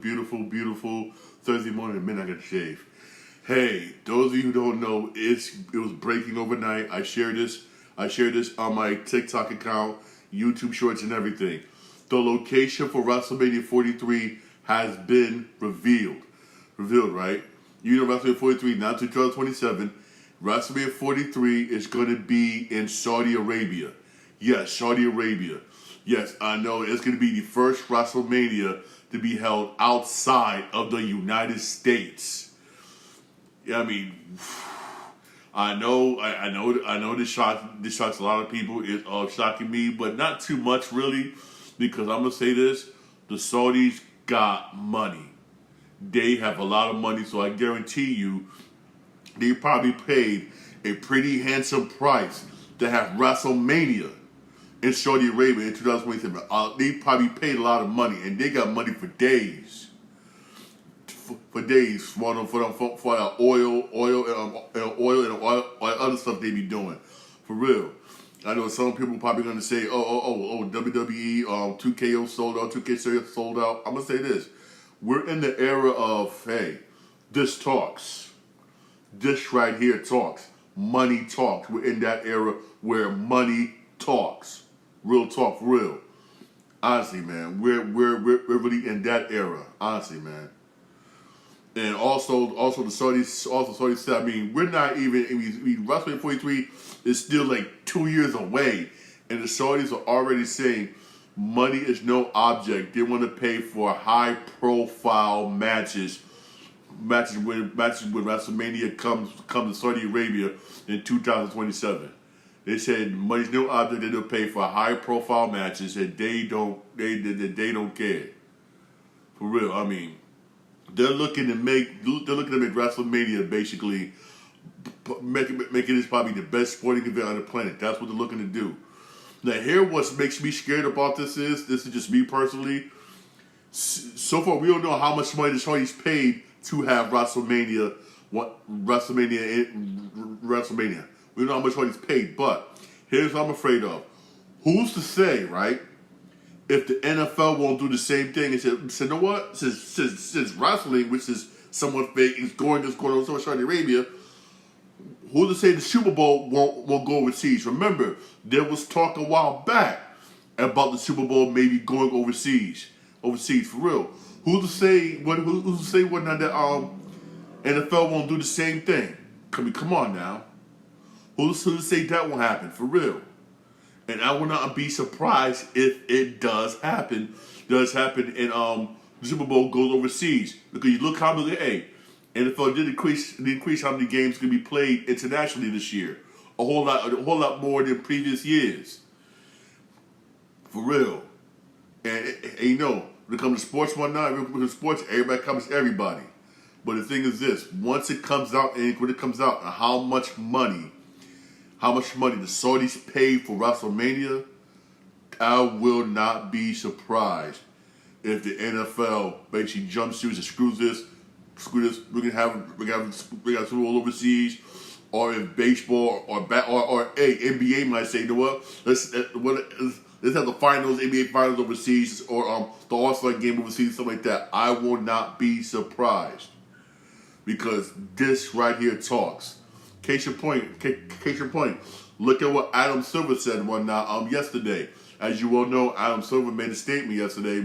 Beautiful, beautiful Thursday morning at midnight. I got to shave. Hey, those of you who don't know, it was breaking overnight. I shared this. On my TikTok account, YouTube Shorts, and everything. The location for WrestleMania 43 has been revealed. Revealed, right? You know, WrestleMania 43 now to 2027. WrestleMania 43 is going to be in Saudi Arabia. Yes, Saudi Arabia. Yes, I know it's going to be the first WrestleMania to be held outside of the United States. Yeah, I mean, I know this shocks a lot of people. It's shocking me, but not too much really, because I'm gonna say this: the Saudis got money. They have a lot of money, so I guarantee you, they probably paid a pretty handsome price to have WrestleMania in Saudi Arabia in 2027. They probably paid a lot of money, and they got money for days. For days, for oil and other stuff they be doing. For real. I know some people probably gonna say, WWE, 2KO sold out, 2K sold out. I'm gonna say this: we're in the era of, hey, this talks. This right here talks. Money talks. We're in that era where money talks. Real talk, real. Honestly, man, we're really in that era. Honestly, man. And also the Saudis said, I mean, we're not even. WrestleMania 43 is still like 2 years away, and the Saudis are already saying money is no object. They want to pay for high profile matches when WrestleMania comes to Saudi Arabia in 2027. They said money's no object. They'll pay for high profile matches, and they don't care. For real, I mean, they're looking to make WrestleMania basically making this probably the best sporting event on the planet. That's what they're looking to do. Now, here what makes me scared about this is just me personally. So far, we don't know how much money the Saudis paid to have WrestleMania. WrestleMania. We don't know how much money's paid, but here's what I'm afraid of. Who's to say, right? If the NFL won't do the same thing and say, you know what? Since wrestling, which is somewhat fake, is going on Saudi Arabia, who's to say the Super Bowl won't go overseas? Remember, there was talk a while back about the Super Bowl maybe going overseas for real. Who's to say whether that NFL won't do the same thing? Come on now. Who's to say that won't happen for real? And I will not be surprised if it does happen. And the Super Bowl goes overseas, because you look how many NFL did increase how many games can be played internationally this year. A whole lot more than previous years. For real. And you know, when it comes to sports everybody covers everybody. But the thing is this: once it comes out, and how much money the Saudis paid for WrestleMania, I will not be surprised if the NFL basically jumps through and screw this. We're gonna have Super Bowl overseas, or if baseball or NBA might say, you know what? Let's have the finals, NBA finals overseas, or the All-Star game overseas, something like that. I will not be surprised, because this right here talks. Case in point. Look at what Adam Silver said yesterday. As you all know, Adam Silver made a statement yesterday at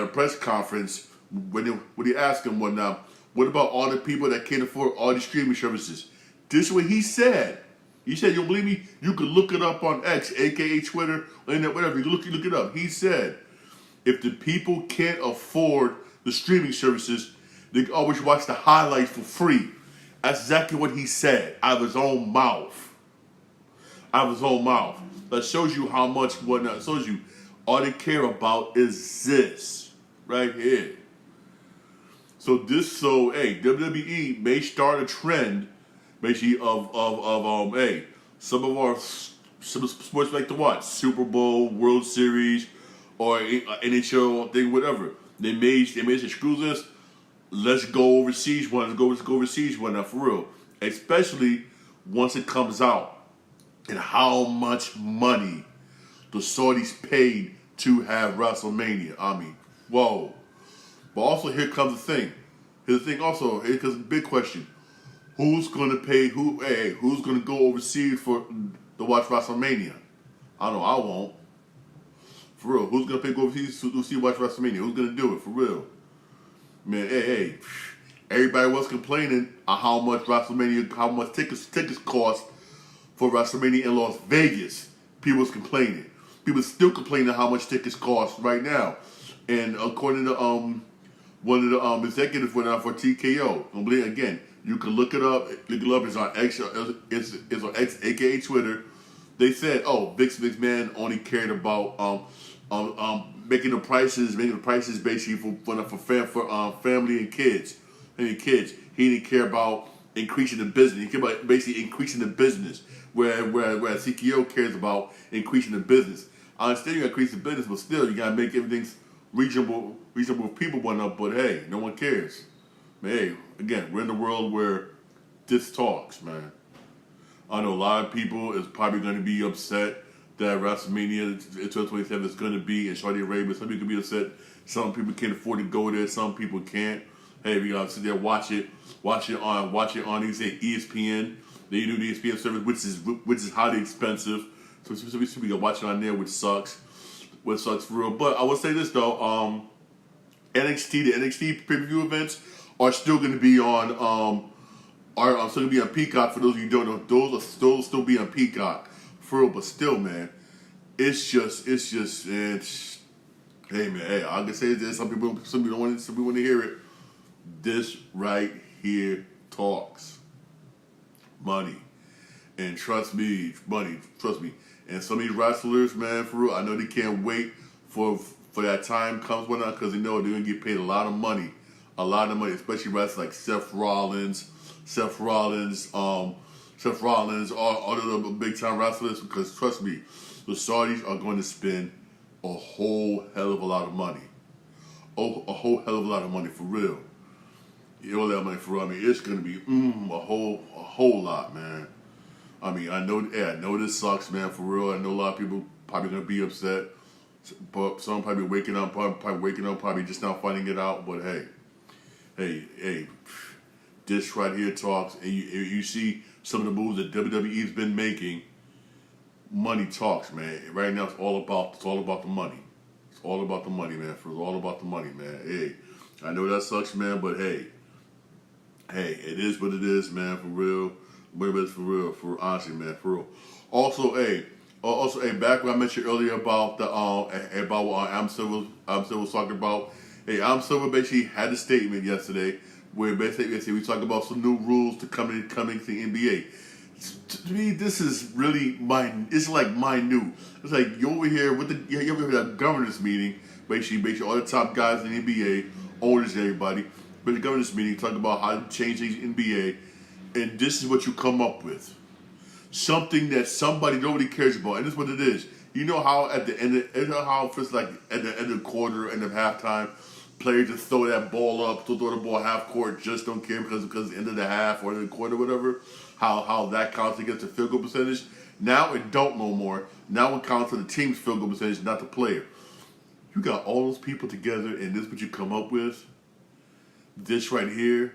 a press conference when he asked him what about all the people that can't afford all these streaming services? This is what he said. He said, "You don't believe me? You can look it up on X, aka Twitter, internet, whatever. You look it up." He said, "If the people can't afford the streaming services, they can always watch the highlights for free." That's exactly what he said out of his own mouth. That shows you how much whatnot. Shows you all they care about is this right here. So WWE may start a trend, basically of some of sports like to watch Super Bowl, World Series, or NHL thing, whatever. They may say, screw this. Let's go overseas one. Let's go overseas one now, for real. Especially once it comes out and how much money the Saudis paid to have WrestleMania. I mean, Whoa. But also, here comes the thing. Here's the thing also, here comes the big question. Who's going to pay, who's going to go overseas to watch WrestleMania? I know I won't. For real. Who's going to pay go overseas to watch WrestleMania? Who's going to do it? For real. Man, everybody was complaining on how much tickets cost for WrestleMania in Las Vegas. People was complaining. People still complaining how much tickets cost right now. And according to one of the executives went out for TKO. Don't believe it again. You can look it up. Look it up. It's on X. It's on X, aka Twitter. They said, Vince McMahon only cared about making the prices basically for family and kids. He didn't care about increasing the business. He cared about basically increasing the business. Where CKO cares about increasing the business. I understand you gotta increase the business, but still you gotta make everything reasonable people want up, but hey, no one cares. Man, hey, again, we're in a world where this talks, man. I know a lot of people is probably going to be upset that WrestleMania in 2027 is going to be in Saudi Arabia. Some people can be upset. Some people can't afford to go there. Some people can't. Hey, we gotta sit there watch it on ESPN. They do the ESPN service, which is highly expensive. So we gotta watch it on there, which sucks for real. But I will say this though, the NXT pay-per-view events are still going to be on still going to be on Peacock. For those of you who don't know, those will still be on Peacock for real. But still, man, it's just hey man, hey, I can say this. Some people don't want to hear it. This right here talks money, and trust me. And some of these wrestlers, man, for real, I know they can't wait for that time comes when because they know they're gonna get paid a lot of money, especially wrestlers like Seth Rollins, all the big time wrestlers. Because trust me, the Saudis are going to spend a whole hell of a lot of money, a whole hell of a lot of money for real. You know that money for real. I mean, it's gonna be a whole lot, man. I mean, I know this sucks, man, for real. I know a lot of people probably gonna be upset, but some probably waking up, probably just now finding it out. But hey, this right here talks, and you see some of the moves that WWE's been making. Money talks, man. Right now, it's all about the money. It's all about the money, man. It's all about the money, man. Hey, I know that sucks, man, but hey, it is what it is, man, for real. Whatever it's for real, honestly, man, for real. Also, back when I mentioned earlier about the about what Adam Silver was talking about. Hey, Adam Silver basically had a statement yesterday where basically we talked about some new rules coming to the NBA. To me, this is really it's like minute. It's like you over here you over here at a governors meeting, basically all the top guys in the NBA, owners, everybody. But the governors meeting talking about how to change the NBA. And this is what you come up with. Something that nobody cares about. And this is what it is. You know how at the end of the quarter, end of halftime, players just throw that ball up, throw the ball half court, just don't care because it's the end of the half or the quarter, whatever. How that counts against the field goal percentage. Now it don't no more. Now it counts for the team's field goal percentage, not the player. You got all those people together, and this is what you come up with. This right here.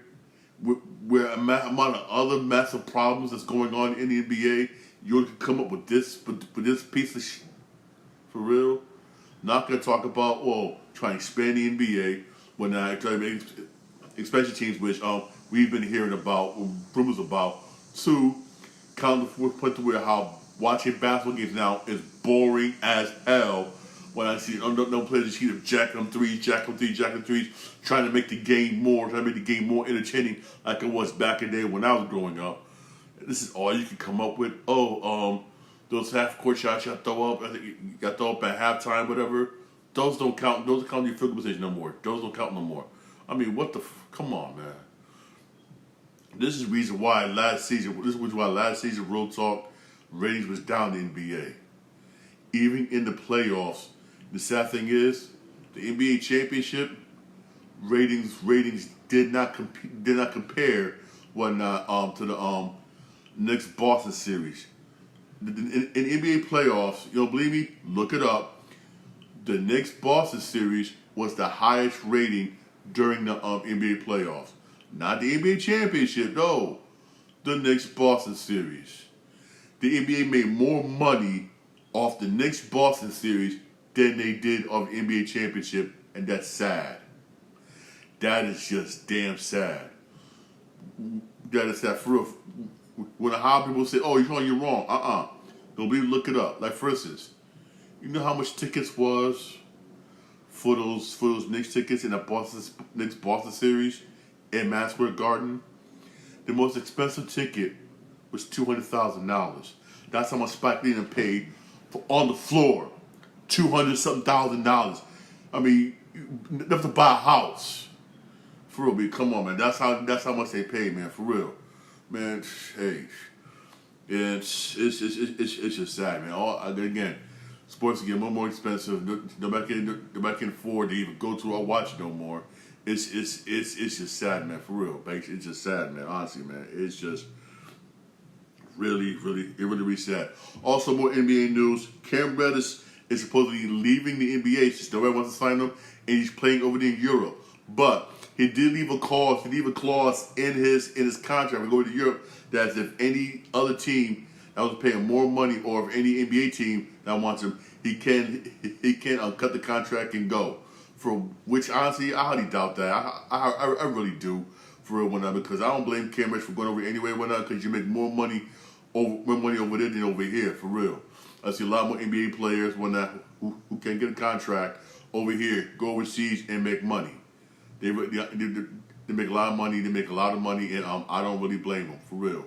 Where amount of other massive problems that's going on in the NBA, you can come up with this piece of shit. For real. Not going to talk about, trying to expand the NBA when I try to make expansion teams, which we've been hearing about, rumors about, to kind of the point to where how watching basketball games now is boring as hell. When I see no players just keep jacking them threes, trying to make the game more entertaining like it was back in the day when I was growing up. This is all you can come up with. Those half court shots you throw up, I think you got throw up at halftime, whatever. Those don't count. Those don't count your field goal position no more. Those don't count no more. I mean, come on, man. This is the reason why last season Real Talk ratings was down in the NBA. Even in the playoffs. The sad thing is, the NBA championship ratings did not compare to the Knicks Boston series. In NBA playoffs, you don't believe me? Look it up. The Knicks Boston series was the highest rating during the NBA playoffs. Not the NBA championship, no. The Knicks-Boston series. The NBA made more money off the Knicks-Boston series than they did off the NBA championship, and that's sad. That is just damn sad. That is sad. For real, when a lot of people say, "Oh, you're wrong," Don't be look it up. Like for instance, you know how much tickets was for those Knicks tickets in the Knicks-Boston series in Madison Square Garden? The most expensive ticket was $200,000. That's how much Spike Lee paid for on the floor. $200,000. I mean, enough to buy a house. For real, come on, man. That's how much they pay, man. For real, man. Hey, it's just sad, man. Again, sports get more and more expensive. Nobody can afford to even go to or watch it no more. It's just sad, man. For real, it's just sad, man. Honestly, man, it's just really sad. Also, more NBA news. Cam Reddish is supposedly leaving the NBA since nobody wants to sign him, and he's playing over there in Europe. But he did leave a clause. He leave a clause in his contract to go to Europe that if any other team that was paying more money, or if any NBA team that wants him, he can cut the contract and go. For which honestly, I highly doubt that. I really do. For real, whatnot, because I don't blame Cam Reddish for going over anyway, whatnot, because you make more money over there than over here. For real, I see a lot more NBA players whatnot who can get a contract over here, go overseas and make money. They make a lot of money. They make a lot of money, and I don't really blame them. For real,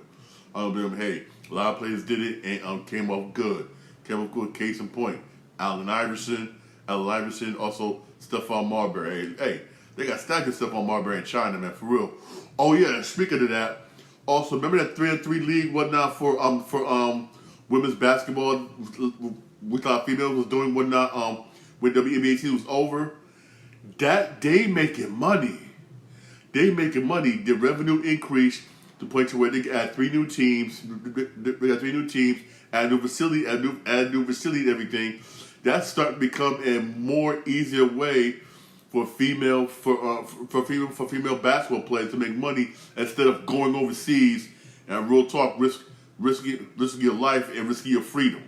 I don't blame them. Hey, a lot of players did it and came off good. Case in point, Allen Iverson, also Stephon Marbury. Hey, they got stacks of Stephon Marbury in China, man. For real. Oh yeah, speaking of that, also remember that 3-on-3 league whatnot for women's basketball, which a lot of females was doing whatnot when WNBA season was over. That they making money. They making money. The revenue increased to the point to where they add 3 new teams. They got 3 new teams, add a new facility, add new facility and everything. That's starting to become a more easier way for female basketball players to make money instead of going overseas and real talk risking your life and risking your freedom.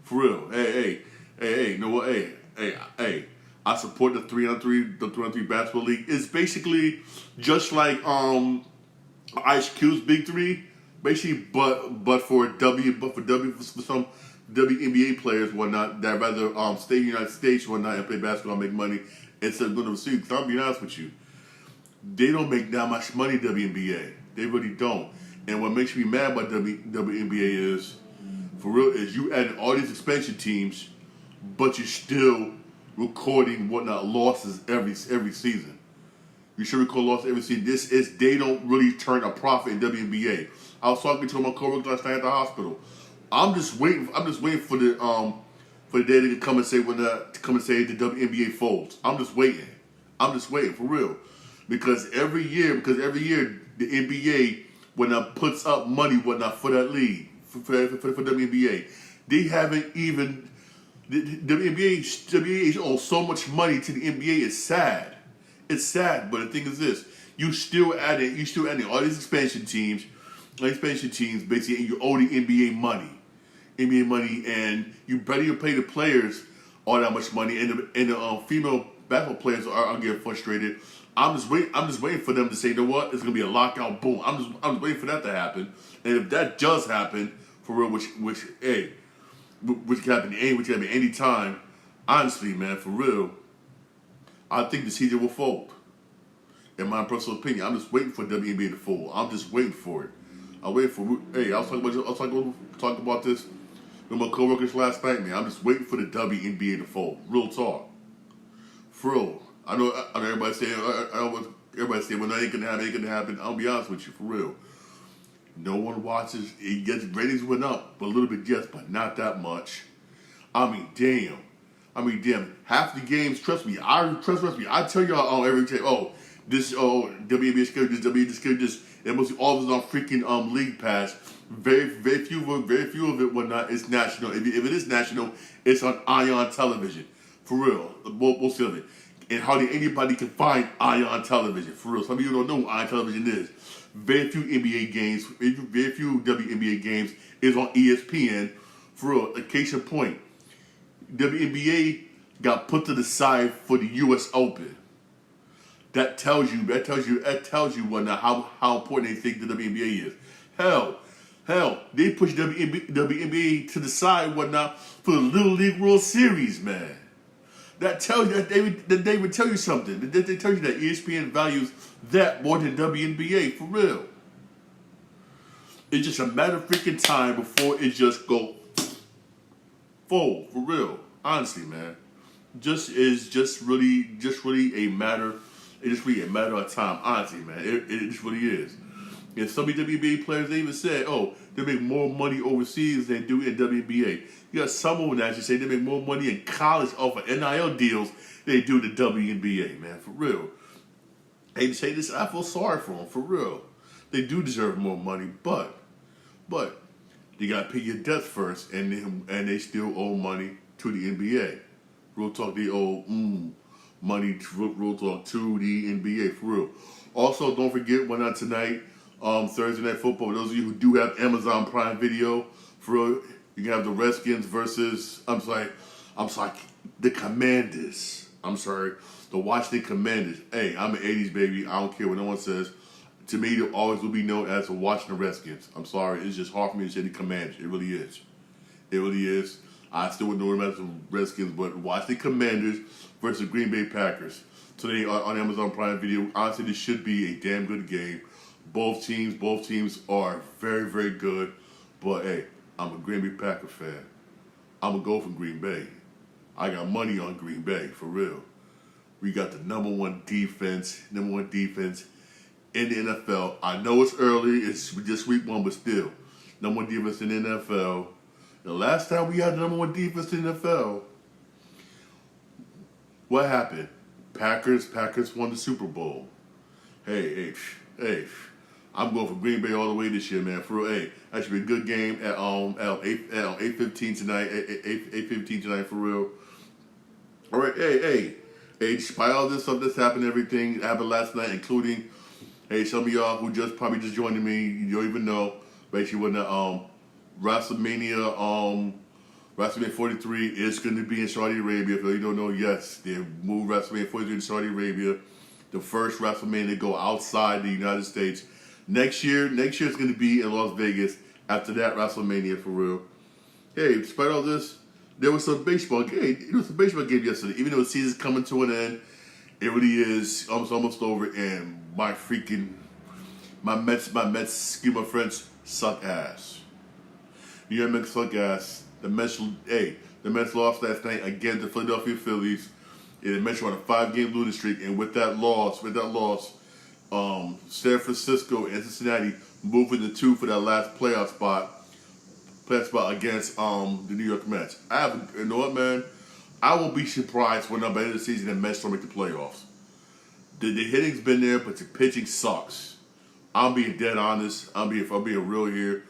For real. Hey, you know what? Hey. I support the 3-on-3 basketball league. It's basically just like Ice Cube's Big Three, basically, but for some WNBA players whatnot that rather stay in the United States whatnot and play basketball and make money instead of going overseas. Because I'll be honest with you, they don't make that much money WNBA. They really don't. And what makes me mad about WNBA is, for real, is you adding all these expansion teams, but you're still recording whatnot losses every season. You should record losses every season. They don't really turn a profit in WNBA. I was talking to my coworker last night at the hospital. I'm just waiting for the day they can come and say the WNBA folds. I'm just waiting for real. Because every year the NBA puts up money for that league for WNBA. They haven't even the WNBA owes so much money to the NBA. It's sad. It's sad, but the thing is this: you still adding all these expansion teams, basically, and you owe the NBA money, and you better pay the players all that much money, and the female basketball players are getting frustrated. I'm just waiting for them to say, you know what? It's gonna be a lockout. Boom. I'm just waiting for that to happen, and if that does happen for real, which can happen any time. Honestly, man, for real, I think the season will fold. In my personal opinion, I'm just waiting for WNBA to fold. I'm just waiting for it. I'm waiting for. Hey, I was talking about this with my coworkers last night, man. I'm just waiting for the WNBA to fold. Real talk. For real. I know everybody saying, well, no, ain't gonna happen. I'll be honest with you, for real. No one watches. It gets ratings went up a little bit, yes, but not that much. I mean, damn. Half the games. Trust me. I tell y'all every time. WNBA schedule this. And mostly all of it on freaking League Pass. Very few of it whatnot is national. If it is national, it's on Ion Television. For real, most of it. and hardly anybody can find Ion Television. For real, some of you don't know who Ion Television is. Very few NBA games, very few WNBA games is on ESPN. For real, a case in point, WNBA got put to the side for the U.S. Open. That tells you what now how important they think the WNBA is. Hell, they push WNBA to the side whatnot for the Little League World Series, man. That tells you that they would tell you something. That they tell you that ESPN values that more than WNBA, for real. It's just a matter of freaking time before it just go full, for real. Honestly, man. Just really a matter. It's just really a matter of time, honestly, man. It just really is. And some of the WNBA players, they even said, oh, they make more money overseas than they do in WNBA. You got some of them that actually say they make more money in college off of NIL deals than they do the WNBA, man, for real. I hate to say this, I feel sorry for them, for real. They do deserve more money, but you got to pay your debts first, and they still owe money to the NBA. Real talk, they owe money, real talk, to the NBA, for real. Also, don't forget, why not tonight, Thursday Night Football. For those of you who do have Amazon Prime Video, for real, you can have the Redskins versus, the Commanders. The Washington Commanders. Hey, I'm an 80s baby. I don't care what no one says. To me, they always will be known as the Washington Redskins. I'm sorry. It's just hard for me to say the Commanders. It really is. It really is. I still would know them as the Redskins, but Washington Commanders versus Green Bay Packers. Today on Amazon Prime Video. Honestly, this should be a damn good game. Both teams are very, very good. But hey, I'm a Green Bay Packer fan. I'm going to go for Green Bay. I got money on Green Bay, for real. We got the number one defense in the NFL. I know it's early, it's just week one, but still. Number one defense in the NFL. The last time we had the number one defense in the NFL, what happened? Packers won the Super Bowl. Hey. I'm going for Green Bay all the way this year, man. For real, hey, that should be a good game at 8:15 tonight. 8:15 tonight, for real. All right, hey. Despite all this stuff that's happened, everything happened last night, including, hey, some of y'all who probably just joining me, you don't even know, basically when the Wrestlemania 43 is going to be in Saudi Arabia. If you don't know, yes, they moved Wrestlemania 43 to Saudi Arabia. The first Wrestlemania to go outside the United States. Next year it's going to be in Las Vegas. After that, WrestleMania, for real. Hey, despite all this, there was some baseball game. It was a baseball game yesterday. Even though the season's coming to an end, it really is almost over. And my Mets, excuse my French, suck ass. New York Mets suck ass. The Mets lost last night against the Philadelphia Phillies. And the Mets were on a 5-game losing streak, and with that loss, San Francisco and Cincinnati moved into 2 for that last playoff spot against the New York Mets. You know what, man? I won't be surprised when by the end of the season the Mets don't make the playoffs. The hitting's been there, but the pitching sucks. I'm being dead honest. I'm being real here.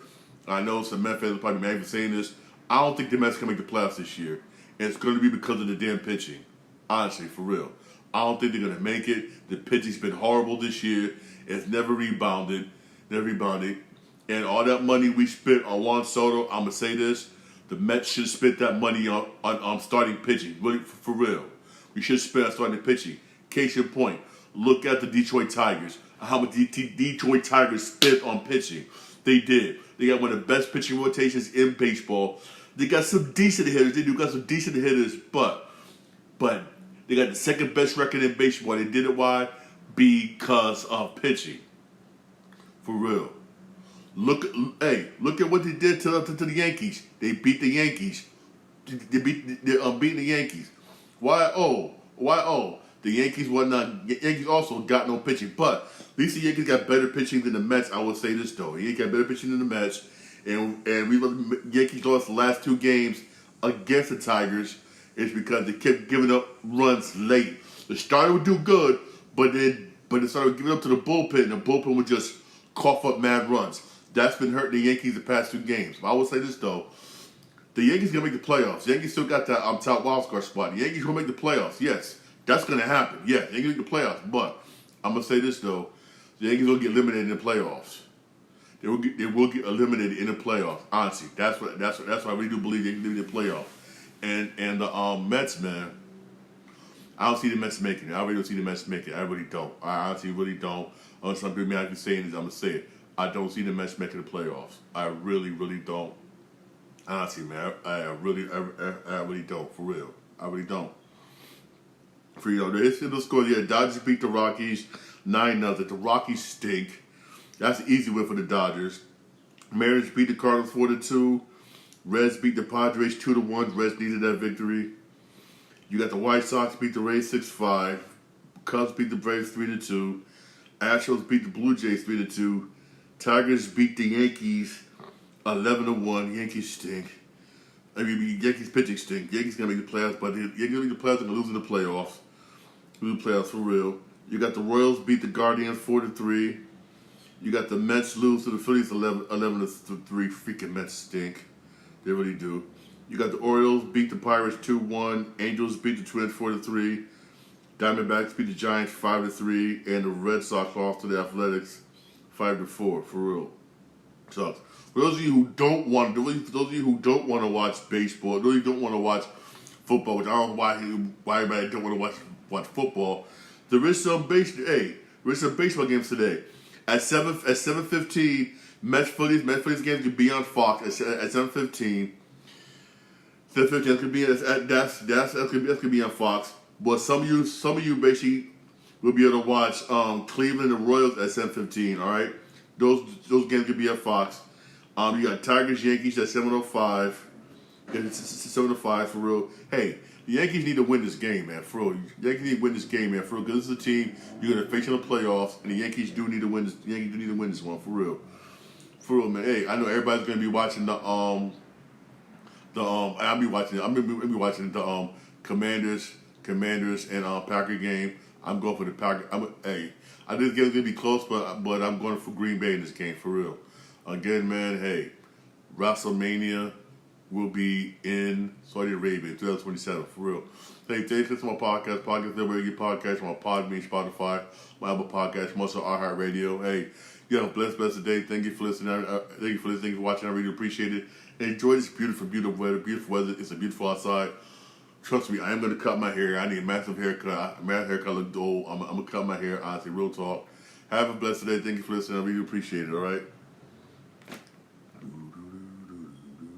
I know some Mets fans are probably mad for saying this. I don't think the Mets can make the playoffs this year, and it's going to be because of the damn pitching. Honestly, for real. I don't think they're going to make it. The pitching's been horrible this year. It's never rebounded. And all that money we spent on Juan Soto, I'm going to say this, the Mets should have spent that money on starting pitching. Really, for real. We should have spent on starting pitching. Case in point, look at the Detroit Tigers. How much Detroit Tigers spent on pitching. They did. They got one of the best pitching rotations in baseball. They got some decent hitters. But they got the second best record in baseball. They did it why? Because of pitching. For real. Look at what they did to the Yankees. They beat the Yankees. They're beating the Yankees. Why? The Yankees also got no pitching, but at least the Yankees got better pitching than the Mets. I will say this though, the Yankees got better pitching than the Mets, and the Yankees lost the last 2 games against the Tigers. It's because they kept giving up runs late. The starter would do good, but they started giving up to the bullpen, and the bullpen would just cough up mad runs. That's been hurting the Yankees the past 2 games. But I will say this though, the Yankees gonna make the playoffs. The Yankees still got that top wild card spot. The Yankees gonna make the playoffs. Yes, That's gonna happen. Yeah, they get the playoffs. But I'm gonna say this though, the Yankees will get eliminated in the playoffs. They will get eliminated in the playoffs. Honestly, that's why I really do believe they can do the playoffs. And the Mets, man, I don't see the Mets making it. I really don't see the Mets making it. I really don't. I honestly really don't. Unless some people might be saying this, I'm gonna say it. I don't see the Mets making the playoffs. I really, really don't. Honestly, man, I really don't. For real, I really don't. For the history of the score, yeah, Dodgers beat the Rockies 9-0. The Rockies stink. That's an easy win for the Dodgers. Mariners beat the Cardinals 4-2. Reds beat the Padres 2-1. Reds needed that victory. You got the White Sox beat the Rays 6-5. Cubs beat the Braves 3-2. Astros beat the Blue Jays 3-2. Tigers beat the Yankees 11-1. Yankees stink. I mean, Yankees pitching stink. Yankees gonna make the playoffs, but the Yankees gonna make the playoffs. They're gonna lose in the playoffs. Lose the playoffs for real. You got the Royals beat the Guardians 4-3. You got the Mets lose to the Phillies 11-3. Freaking Mets stink. They really do. You got the Orioles beat the Pirates 2-1. Angels beat the Twins 4-3. Diamondbacks beat the Giants 5-3. And the Red Sox lost to the Athletics 5-4. For real. Sucks. For those of you who don't want to watch baseball, those of you who don't want to watch football, which I don't know why everybody don't want to watch football, there is some baseball games today. At 7:15, Mets Phillies games can be on Fox at 7:15. 7:15 that's gonna be on Fox. But some of you basically will be able to watch Cleveland and Royals at 7:15. All right, those games can be at Fox. You got Tigers Yankees at 7:05. 7:05 for real. Hey, the Yankees need to win this game, man. For real, the Yankees need to win this game, man. For real, because this is a team you're gonna face in the playoffs, and the Yankees do need to win this. The Yankees do need to win this one, for real. For real, man. Hey, I know everybody's gonna be watching I'll be watching. I'm gonna be watching the Commanders and Packer game. I'm going for the Packer. I think it's gonna be close, but I'm going for Green Bay in this game, for real. Again, man. Hey, Wrestlemania will be in Saudi Arabia in 2027, for real. Hey, thanks for my podcast. Podcast everywhere you get podcasts, my Podbean, Spotify, my Apple Podcast, most of iHeartRadio. Hey, you have a blessed day. Thank you for listening. Thank you for listening. Thank you for watching. I really appreciate it. Enjoy this beautiful weather. It's a beautiful outside. Trust me, I am going to cut my hair. I need a massive haircut. My haircut look old. I'm going to cut my hair, honestly, real talk. Have a blessed day. Thank you for listening. I really appreciate it, all right?